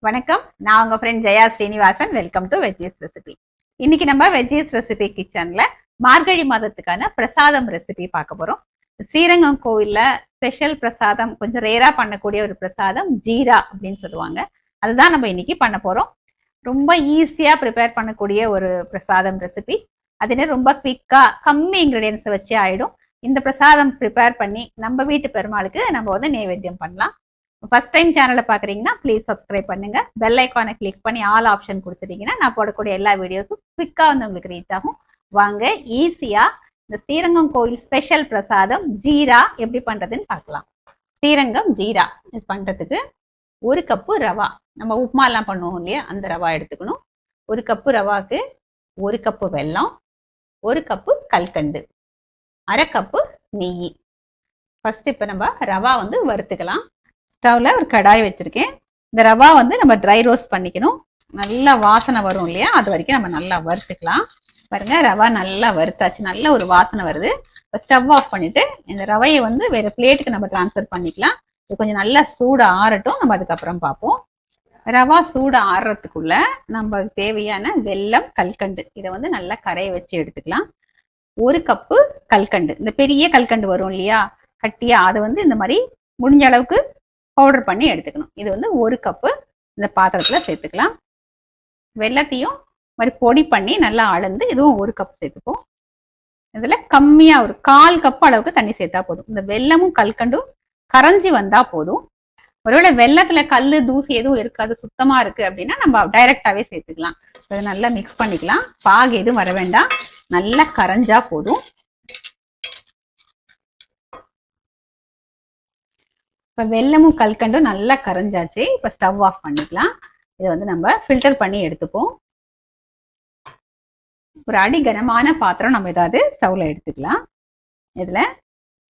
வணக்கம். நான் உங்க friend Jaya Srinivasan. Welcome to veggies recipe. இன்னைக்கு நம்ம வெஜ்ஜீஸ் ரெசிபி கிச்சன்ல மார்கழி மாதத்துக்கான பிரசாதம் ரெசிபி பார்க்க போறோம். ஸ்ரீரங்கம் கோவில்ல ஸ்பெஷல் பிரசாதம், கொஞ்சம் ரேரா பண்ணக்கூடிய ஒரு பிரசாதம் ஜீரா அப்படின்னு சொல்லுவாங்க. அதுதான் நம்ம இன்னைக்கு பண்ண போறோம். ரொம்ப ஈஸியா ப்ரிப்பேர் பண்ணக்கூடிய ஒரு பிரசாதம் ரெசிபி. அதுன்னு ரொம்ப குவிக்கா கம்மி இன்கிரீடியன்ஸ் வச்சு ஆயிடும். இந்த பிரசாதம் ப்ரிப்பேர் பண்ணி நம்ம வீட்டு பெருமாளுக்கு நம்ம வந்து நைவேத்தியம் பண்ணலாம். ஃபர்ஸ்ட் டைம் சேனலை பார்க்குறீங்கன்னா ப்ளீஸ் சப்ஸ்கிரைப் பண்ணுங்க. பெல் ஐக்கானை கிளிக் பண்ணி ஆல் ஆப்ஷன் கொடுத்துட்டீங்கன்னா நான் போடக்கூடிய எல்லா வீடியோஸும் குவிக்காக வந்து உங்களுக்கு ரீச் ஆகும். வாங்க ஈஸியா இந்த ஸ்ரீரங்கம் கோயில் ஸ்பெஷல் பிரசாதம் ஜீரா எப்படி பண்றதுன்னு பார்க்கலாம். ஸ்ரீரங்கம் ஜீரா இது பண்றதுக்கு 1 கப்பு ரவா, நம்ம உப்புமாலாம் பண்ணுவோம் இல்லையா, அந்த ரவா எடுத்துக்கணும். 1 கப்பு ரவாக்கு 1 கப்பு வெல்லம், 1 கப்பு கல்கண்டு, 1/2 கப்பு நெய். ஃபர்ஸ்ட் இப்போ நம்ம ரவா வந்து வறுத்துக்கலாம். ஸ்டவ்ல ஒரு கடாய் வச்சிருக்கேன். இந்த ரவா வந்து நம்ம ட்ரை ரோஸ்ட் பண்ணிக்கணும். நல்லா வாசனை வரும் இல்லையா, அது வரைக்கும் நம்ம நல்லா வறுத்துக்கலாம். பாருங்க, ரவா நல்லா வறுத்தாச்சு, நல்ல ஒரு வாசனை வருது. இப்போ ஸ்டவ் ஆஃப் பண்ணிட்டு இந்த ரவையை வந்து வேற பிளேட்டுக்கு நம்ம டிரான்ஸ்ஃபர் பண்ணிக்கலாம். இது கொஞ்சம் நல்லா சூடு ஆறட்டும், நம்ம அதுக்கப்புறம் பார்ப்போம். ரவா சூடு ஆறுறதுக்குள்ள நம்ம தேவையான வெல்லம், கல்கண்டு இதை வந்து நல்லா கரைய வச்சு எடுத்துக்கலாம். 1 கப்பு கல்கண்டு, இந்த பெரிய கல்கண்டு வரும் இல்லையா கட்டியா, அதை வந்து இந்த மாதிரி முடிஞ்ச அளவுக்கு பவுடர் பண்ணி எடுத்துக்கணும். இது வந்து 1 கப்பு இந்த பாத்திரத்துல சேர்த்துக்கலாம். வெல்லத்தையும் மாதிரி பொடி பண்ணி நல்லா அளந்து இதுவும் 1 கப் சேர்த்துப்போம். இதுல கம்மியா ஒரு 1/4 கப் அளவுக்கு தண்ணி சேர்த்தா போதும். இந்த வெல்லமும் கல்கண்டும் கரைஞ்சி வந்தா போதும். ஒருவேளை வெல்லத்துல கல்லு தூசி எதுவும் இருக்காது, சுத்தமா இருக்கு அப்படின்னா நம்ம டைரக்டாவே சேர்த்துக்கலாம். இதை நல்லா மிக்ஸ் பண்ணிக்கலாம். பாகு எதுவும் வர வேண்டாம், நல்லா கரைஞ்சா போதும். இப்போ வெல்லமும் கல்கண்டும் நல்லா கரைஞ்சாச்சு. இப்போ ஸ்டவ் ஆஃப் பண்ணிக்கலாம். இதை வந்து நம்ம ஃபில்டர் பண்ணி எடுத்துப்போம். ஒரு அடி கனமான பாத்திரம் நம்ம ஏதாவது ஸ்டவ்ல எடுத்துக்கலாம். இதில்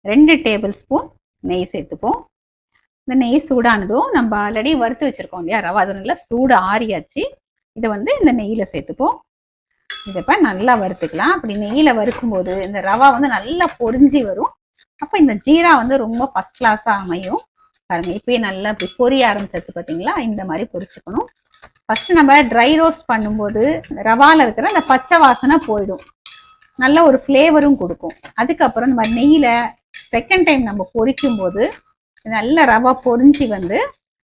2 டேபிள் ஸ்பூன் நெய் சேர்த்துப்போம். இந்த நெய் சூடானதும் நம்ம ஆல்ரெடி வறுத்து வச்சிருக்கோம் இல்லையா ரவா, அது நல்லா சூடு ஆறியாச்சு. இதை வந்து இந்த நெய்யில் சேர்த்துப்போம். இதை இப்போ நல்லா வறுத்துக்கலாம். அப்படி நெய்யில் வறுக்கும் போது இந்த ரவா வந்து நல்லா பொரிஞ்சு வரும். அப்போ இந்த ஜீரா வந்து ரொம்ப ஃபர்ஸ்ட் கிளாஸாக அமையும். பாருங்க, இப்பயே நல்லா இப்படி பொரிய ஆரம்பிச்சாச்சு பார்த்தீங்களா, இந்த மாதிரி பொரிச்சுக்கணும். ஃபர்ஸ்ட் நம்ம ட்ரை ரோஸ்ட் பண்ணும்போது ரவால இருக்கிற அந்த பச்சை வாசனை போயிடும், நல்ல ஒரு ஃப்ளேவரும் கொடுக்கும். அதுக்கப்புறம் நம்ம நெய்யில் செகண்ட் டைம் நம்ம பொரிக்கும் போது நல்ல ரவா பொரிஞ்சு வந்து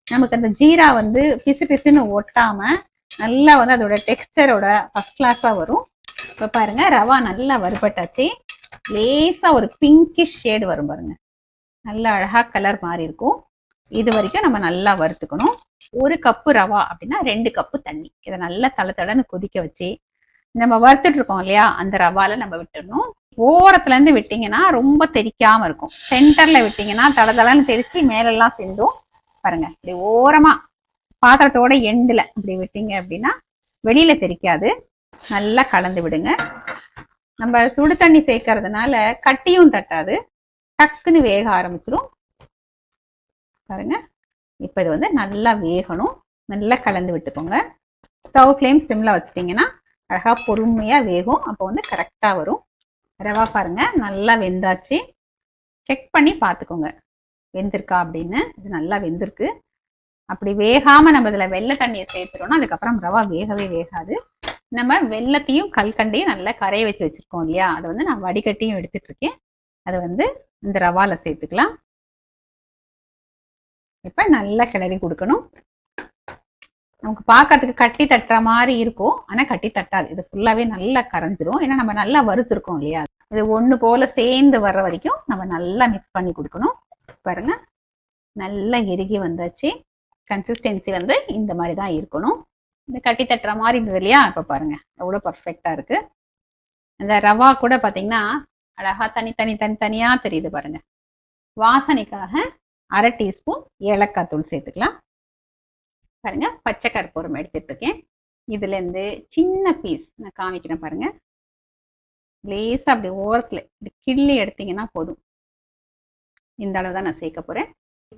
நமக்கு அந்த ஜீரா வந்து பிசு பிசுன்னு ஒட்டாம நல்லா வந்து அதோட டெக்ஸ்டரோட ஃபர்ஸ்ட் கிளாஸாக வரும். இப்போ பாருங்க, ரவா நல்லா வறுபட்டாச்சு. லேசா ஒரு பிங்கிஷ் ஷேடு வரும் பாருங்க, நல்லா அழகா கலர் மாறி இருக்கும். இது வரைக்கும் நம்ம நல்லா வறுத்துக்கணும். 1 கப்பு ரவா அப்படின்னா 2 கப்பு தண்ணி. இதை நல்லா தளன்னு கொதிக்க வச்சு நம்ம வறுத்துட்டு இருக்கோம் இல்லையா, அந்த ரவால நம்ம விட்டுடணும். ஓரத்துல இருந்து விட்டீங்கன்னா ரொம்ப தெரிக்காம இருக்கும். சென்டர்ல விட்டீங்கன்னா தளன்னு தெரிச்சு மேலெல்லாம் சென்றும். பாருங்க, இப்படி ஓரமா பாத்திரத்தோட எண்டுல இப்படி விட்டீங்க அப்படின்னா வெளியில தெரிக்காது. நல்லா கலந்து விடுங்க. நம்ம சுடு தண்ணி சேர்க்கறதுனால கட்டியும் தட்டாது, டக்குன்னு வேக ஆரம்பிச்சிரும். பாருங்க, இப்போ இது வந்து நல்லா வேகணும். நல்லா கலந்து விட்டுக்கோங்க. ஸ்டவ் ஃப்ளேம் சிம்ல வச்சுட்டிங்கன்னா அழகா பொறுமையா வேகும். அப்போ வந்து கரெக்டா வரும். ரவா பாருங்க நல்லா வெந்தாச்சு. செக் பண்ணி பார்த்துக்கோங்க வெந்திருக்கா அப்படின்னு. இது நல்லா வெந்திருக்கு. அப்படி வேகாம நம்ம இதுல வெள்ளை தண்ணியை சேர்த்துட்டோம்னா அதுக்கப்புறம் ரவா வேகவே வேகாது. நம்ம வெல்லத்தையும் கல்கண்டையும் நல்லா கரைய வச்சு வச்சிருக்கோம் இல்லையா, அதை வந்து நான் வடிகட்டியும் எடுத்துட்டு இருக்கேன். அதை வந்து இந்த ரவால சேர்த்துக்கலாம். இப்ப நல்லா கிளறி கொடுக்கணும். நமக்கு பார்க்கறதுக்கு கட்டி தட்டுற மாதிரி இருக்கும், ஆனா கட்டி தட்டாது. இது ஃபுல்லாவே நல்லா கரைஞ்சிரும். ஏன்னா நம்ம நல்லா வறுத்துருக்கோம் இல்லையா. இது ஒண்ணு போல சேர்ந்து வர்ற வரைக்கும் நம்ம நல்லா மிக்ஸ் பண்ணி கொடுக்கணும். பாருங்க, நல்லா இறுகி வந்தாச்சு. கன்சிஸ்டன்சி வந்து இந்த மாதிரி தான் இருக்கணும். இந்த கட்டி தட்டுற மாதிரி இருந்தது இல்லையா, இப்ப பாருங்க எவ்வளோ பர்ஃபெக்டா இருக்கு. இந்த ரவா கூட பாத்தீங்கன்னா அழகா தனித்தனியா தெரியுது பாருங்க. வாசனைக்காக 1/2 டீஸ்பூன் ஏலக்காய் தூள் சேர்த்துக்கலாம். பாருங்க, பச்சை கற்பூரம் எடுத்துட்டு இருக்கேன். இதுல இருந்து சின்ன பீஸ் நான் காமிக்கிறேன் பாருங்க. லேசா அப்படி ஓரத்துல இப்படி கிள்ளி எடுத்தீங்கன்னா போதும். இந்த அளவு தான் நான் சேர்க்க போறேன்.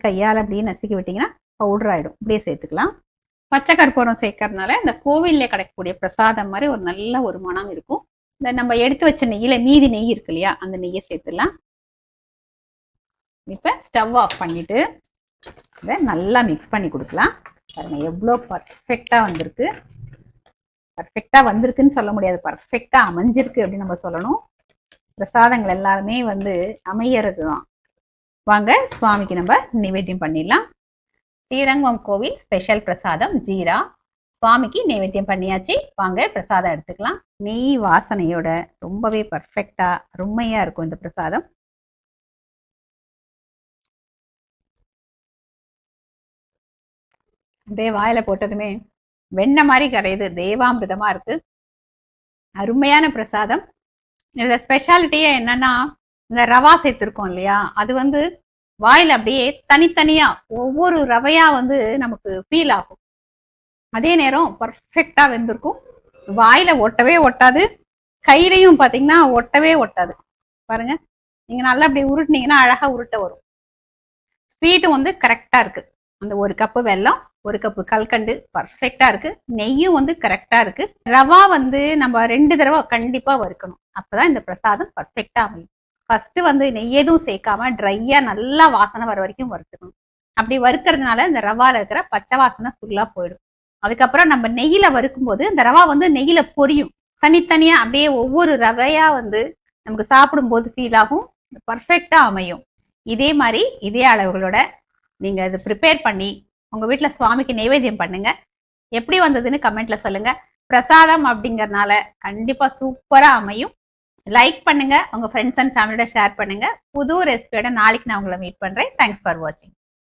கையால் அப்படியே நசுக்கி விட்டீங்கன்னா பவுடர் ஆயிடும். இப்படியே சேர்த்துக்கலாம். பச்சை கற்பூரம் சேர்க்கறதுனால இந்த கோவில்ல கிடைக்கக்கூடிய பிரசாதம் மாதிரி ஒரு நல்ல ஒரு மனம் இருக்கும். இந்த நம்ம எடுத்து வச்ச நெய்யில மீதி நெய் இருக்கு இல்லையா, அந்த நெய்யை சேர்த்துடலாம். இப்ப ஸ்டவ் ஆஃப் பண்ணிட்டு இதை நல்லா மிக்ஸ் பண்ணி கொடுக்கலாம். பாருங்க எவ்வளோ பர்ஃபெக்டா வந்திருக்கு. பர்ஃபெக்டா வந்திருக்குன்னு சொல்ல முடியாது, பர்ஃபெக்டா அமைஞ்சிருக்கு அப்படின்னு நம்ம சொல்லணும். பிரசாதங்கள் எல்லாருமே வந்து அமையறது தான். வாங்க சுவாமிக்கு நம்ம நைவேத்தியம் பண்ணிடலாம். ஸ்ரீரங்கம் கோவில் ஸ்பெஷல் பிரசாதம் ஜீரா சுவாமிக்கு நைவேத்தியம் பண்ணியாச்சு. வாங்க பிரசாதம் எடுத்துக்கலாம். நெய் வாசனையோட ரொம்பவே பர்ஃபெக்டா அருமையா இருக்கும் இந்த பிரசாதம். அப்படியே வாயில போட்டதுமே வெண்ணெய் மாதிரி கரையுது, தேவாமிர்தமா இருக்கு. அருமையான பிரசாதம். இதுல ஸ்பெஷாலிட்டியே என்னன்னா, இந்த ரவா சேர்த்திருக்கோம் இல்லையா, அது வந்து வாயில அப்படியே தனித்தனியா ஒவ்வொரு ரவையா வந்து நமக்கு ஃபீல் ஆகும். அதே நேரம் பர்ஃபெக்டா வெந்திருக்கும். வாயில ஒட்டவே ஒட்டாது, கையிலையும் பாத்தீங்கன்னா ஒட்டவே ஒட்டாது. பாருங்க, நீங்க நல்லா அப்படி உருட்டினீங்கன்னா அழகா உருட்ட வரும். ஸ்வீட்டும் வந்து கரெக்டா இருக்கு. அந்த ஒரு கப்பு வெல்லம், ஒரு கப்பு கல்கண்டு பர்ஃபெக்டா இருக்கு. நெய்யும் வந்து கரெக்டா இருக்கு. ரவா வந்து நம்ம 2 தடவை கண்டிப்பா வறுக்கணும், அப்பதான் இந்த பிரசாதம் பர்ஃபெக்டா அமையும். ஃபர்ஸ்ட் வந்து நெய் எதுவும் சேர்க்காம ட்ரையா நல்லா வாசனை வர வரைக்கும் வறுத்துக்கணும். அப்படி வறுக்கிறதுனால இந்த ரவால இருக்கிற பச்சை வாசனை ஃபுல்லா போயிடும். அதுக்கப்புறம் நம்ம நெய்யில வறுக்கும் போது இந்த ரவா வந்து நெய்யில பொரியும். தனித்தனியா அப்படியே ஒவ்வொரு ரவையா வந்து நமக்கு சாப்பிடும் போது ஃபீல் ஆகும். பர்ஃபெக்டா அமையும். இதே மாதிரி இதே அளவுகளோட நீங்க இதை ப்ரிப்பேர் பண்ணி உங்க வீட்டுல சுவாமிக்கு நைவேத்தியம் பண்ணுங்க. எப்படி வந்ததுன்னு கமெண்ட்ல சொல்லுங்க. பிரசாதம் அப்படிங்கறதுனால கண்டிப்பா சூப்பரா அமையும். லைக் பண்ணுங்க, உங்க ஃப்ரெண்ட்ஸ் அண்ட் ஃபேமிலியோட ஷேர் பண்ணுங்க. புது ரெசிபியோட நாளைக்கு நான் உங்களை மீட் பண்றேன். தேங்க்ஸ் ஃபார் வாட்சிங்.